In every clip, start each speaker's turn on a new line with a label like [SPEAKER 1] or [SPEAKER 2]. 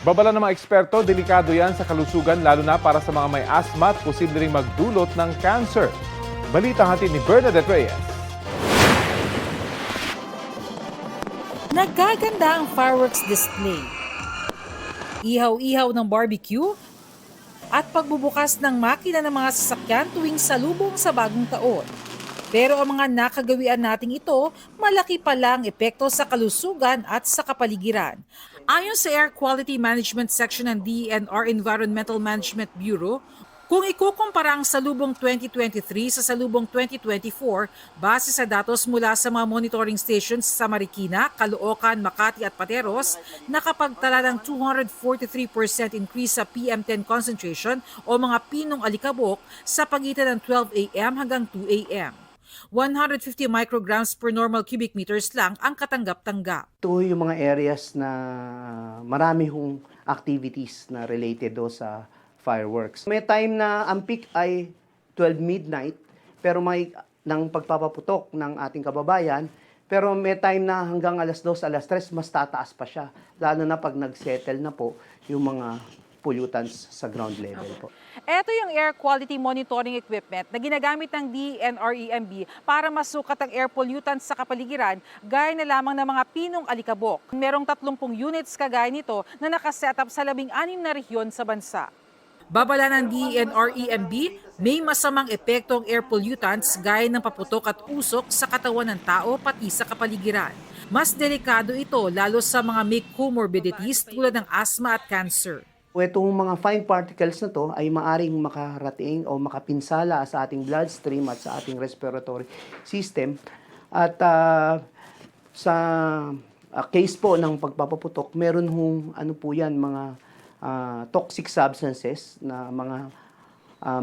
[SPEAKER 1] Babala ng mga eksperto, delikado yan sa kalusugan lalo na para sa mga may asthma at posible ring magdulot ng cancer. Balita hatid ni Bernadette Reyes.
[SPEAKER 2] Nagaganda ang fireworks display. Ihaw-ihaw ng barbecue at pagbubukas ng makina ng mga sasakyan tuwing salubong sa bagong taon. Pero ang mga nakagawian nating ito, malaki pala ang epekto sa kalusugan at sa kapaligiran. Ayon sa Air Quality Management Section ng DENR Environmental Management Bureau, kung ikukumpara ang salubong 2023 sa salubong 2024, base sa datos mula sa mga monitoring stations sa Marikina, Caloocan, Makati at Pateros, nakapagtala ng 243% increase sa PM10 concentration o mga pinong alikabok sa pagitan ng 12 a.m. hanggang 2 a.m. 150 micrograms per normal cubic meters lang ang katanggap-tanggap.
[SPEAKER 3] Ito yung mga areas na marami hong activities na related do sa fireworks. May time na ang peak ay 12 midnight, pero may ng pagpapaputok ng ating kababayan, pero may time na hanggang alas 2, alas 3, mas tataas pa siya. Lalo na pag nag-settle na po yung mga pollutants sa ground level po.
[SPEAKER 2] Ito yung air quality monitoring equipment na ginagamit ng DENR-EMB para masukat ang air pollutants sa kapaligiran gaya na lamang ng mga pinong alikabok. Merong 30 units kagaya nito na nakasetup sa 16 na rehiyon sa bansa. Babala ng DENR-EMB, may masamang epekto ang air pollutants gaya ng paputok at usok sa katawan ng tao pati sa kapaligiran. Mas delikado ito lalo sa mga may comorbidities tulad ng asthma at cancer.
[SPEAKER 3] Itong mga fine particles na to ay maaring makarating o makapinsala sa ating bloodstream at sa ating respiratory system. At sa case po ng pagpapaputok, meron hong ano po yan, mga toxic substances na mga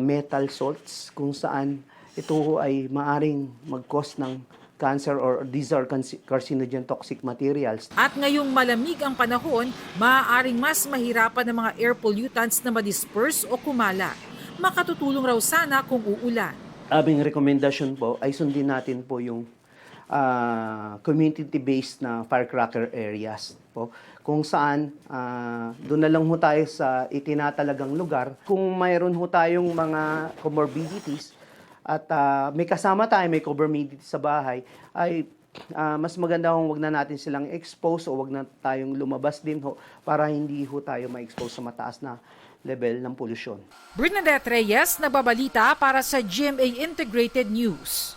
[SPEAKER 3] metal salts kung saan ito ay maaring mag-cause ng cancer or these are carcinogen toxic materials.
[SPEAKER 2] At ngayong malamig ang panahon, maaaring mas mahirapan ng mga air pollutants na ma-disperse o kumala. Makatutulong raw sana kung uulan.
[SPEAKER 3] Aming rekomendasyon po ay sundin natin po yung community-based na firecracker areas po, kung saan doon na lang ho tayo sa itinatalagang lugar. Kung mayroon ho tayong mga comorbidities at may kasama tayo, may comorbidity sa bahay, ay mas maganda kung wag na natin silang expose o wag na tayong lumabas din ho para hindi ho tayo ma-expose sa mataas na level ng polusyon.
[SPEAKER 2] Bernadette Reyes, nagbabalita para sa GMA Integrated News.